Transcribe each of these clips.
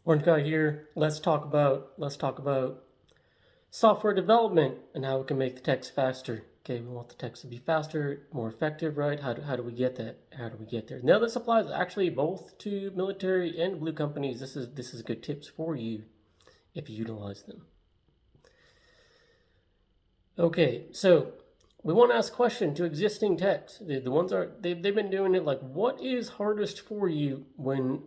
Orange Guy here. Let's talk about software development and how we can make the text faster. Okay, we want the text to be faster, more effective, right? How do we get that? How do we get there? Now this applies actually both to military and blue companies. This is good tips for you if you utilize them. Okay, so we want to ask a question to existing text. The ones are they've been doing it like what is hardest for you when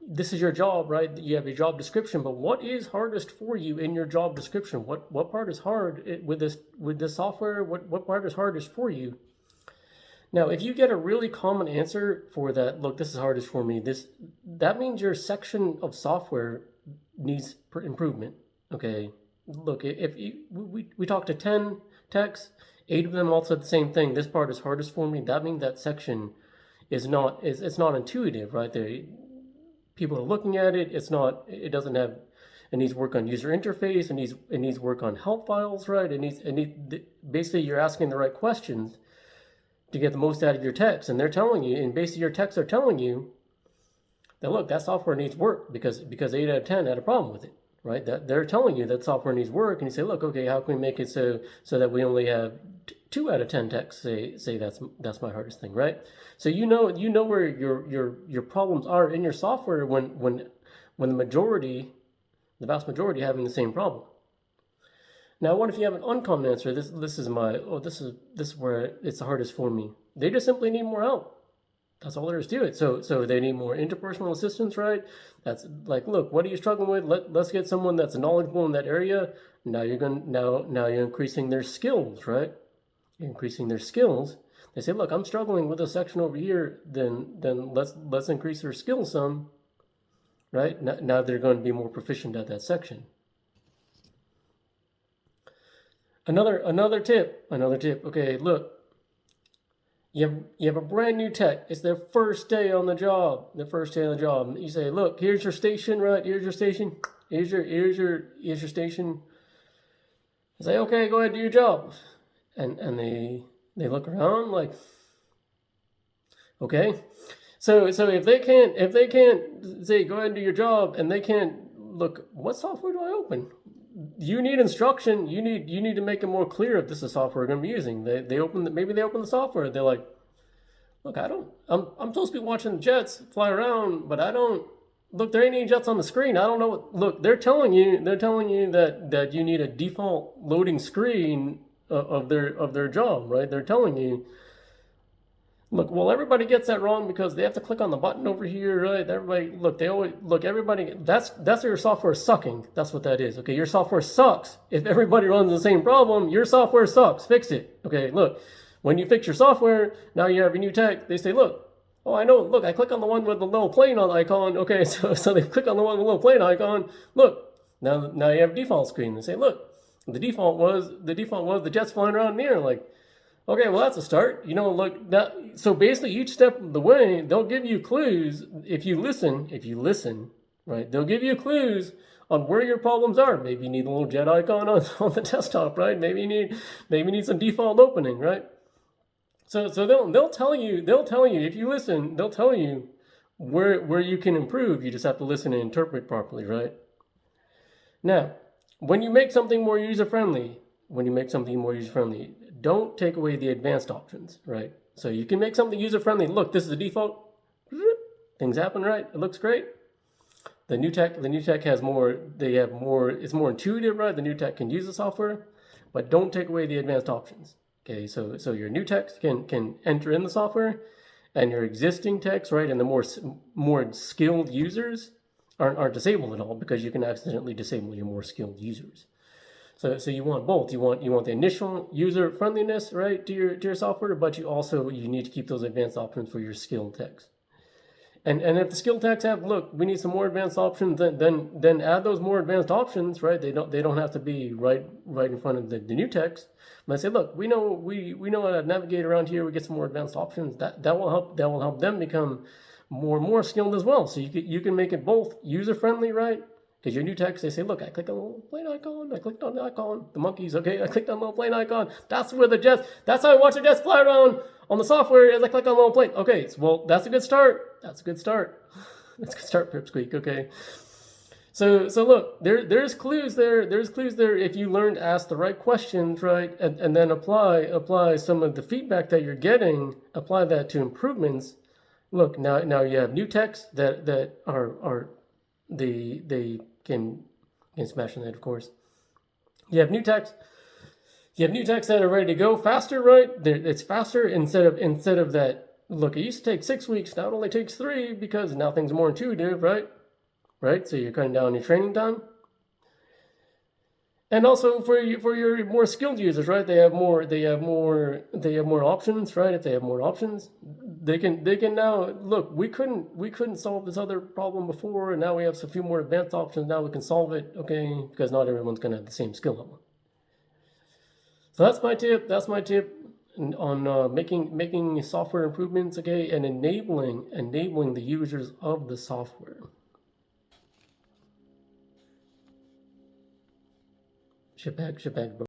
this is your job, right? You have your job description, but what is hardest for you in your job description? What part is hard with this software? What part is hardest for you? Now, if you get a really common answer for that, look, this is hardest for me. That means your section of software needs improvement. Okay, look, if you, we talked to 10 techs, 8 of them all said the same thing. This part is hardest for me. That means that section it's not intuitive, right? People are looking at it. It doesn't have, it needs work on user interface. It needs work on help files, right? Basically you're asking the right questions to get the most out of your text, and they're telling you, and basically your texts are telling you that look, that software needs work because 8 out of 10 had a problem with it, right? That they're telling you that software needs work, and you say, look, okay, how can we make it so that we only have 2 out of 10 texts say that's my hardest thing, right? So you know where your problems are in your software when the vast majority are having the same problem. Now, what if you have an uncommon answer? This is where it's the hardest for me. They just simply need more help. That's all there is to it. So they need more interpersonal assistance, right? That's like, look, what are you struggling with? Let's get someone that's knowledgeable in that area. Now you're increasing their skills, right? You're increasing their skills. They say, look, I'm struggling with a section over here. Then let's increase their skills some, right? Now they're going to be more proficient at that section. Another tip. Okay, look, you have a brand new tech. It's their first day on the job. You say, look, here's your station, right? Here's your station. Here's your station. I say, okay, go ahead, do your job. And they look around like, okay. So if they can't say go ahead and do your job, and they can't look, what software do I open? You need instruction. You need to make it more clear if this is software we're going to be using. Maybe they open the software. They're like, look, I'm supposed to be watching the jets fly around, but I don't. Look, there ain't any jets on the screen. I don't know. Look, they're telling you that you need a default loading screen of their job, right? They're telling you. Look, well, everybody gets that wrong because they have to click on the button over here, right? Everybody, that's your software sucking. That's what that is. Okay, your software sucks. If everybody runs the same problem, your software sucks. Fix it. Okay, look, when you fix your software, now you have a new tech. They say, look, oh, I know. Look, I click on the one with the little plane on the icon. Okay, so they click on the one with the little plane icon. Look, now you have a default screen. They say, look, the default was the jets flying around in the air. Like, okay, well, that's a start. Look, so basically each step of the way, they'll give you clues if you listen, right? They'll give you clues on where your problems are. Maybe you need a little jet icon on the desktop, right? Maybe you need some default opening, right? So they'll tell you if you listen, they'll tell you where you can improve. You just have to listen and interpret properly, right? Now, when you make something more user-friendly, don't take away the advanced options, right? So you can make something user-friendly. Look, this is the default. Things happen, right? It looks great. The new tech has more. It's more intuitive, right? The new tech can use the software, but don't take away the advanced options. Okay, so your new text can enter in the software, and your existing text, right, and the more skilled users aren't disabled at all, because you can accidentally disable your more skilled users. So you want both. You want the initial user friendliness, right, to your software, but you need to keep those advanced options for your skilled text. And if the skilled text have, look, we need some more advanced options, then add those more advanced options, right? They don't have to be right in front of the new text. But I say, look, we know how to navigate around here. We get some more advanced options. That will help them become more and more skilled as well. So you can make it both user friendly, right? Because your new text, they say, look, I clicked on the little plane icon. I clicked on the icon. The monkeys, okay? I clicked on the little plane icon. That's how I watch the jets fly around on the software as I click on the little plane. Okay, well, that's a good start. That's a good start, Pipsqueak, okay? So look, there's clues there. There's clues there if you learn to ask the right questions, right, and then apply some of the feedback that you're getting, apply that to improvements. Look, now you have new texts that are they can smash on that, of course. You have new text. You have new texts that are ready to go faster, right? It's faster instead of that. Look, it used to take 6 weeks. Now it only takes 3 because now things are more intuitive, right? Right. So you're cutting down your training time. And also for your more skilled users, right? They have more options, right? If they have more options, they can now look. We couldn't solve this other problem before, and now we have a few more advanced options. Now we can solve it, okay? Because not everyone's gonna have the same skill level. So that's my tip. That's my tip on making software improvements, okay, and enabling the users of the software. Shitbag, bro.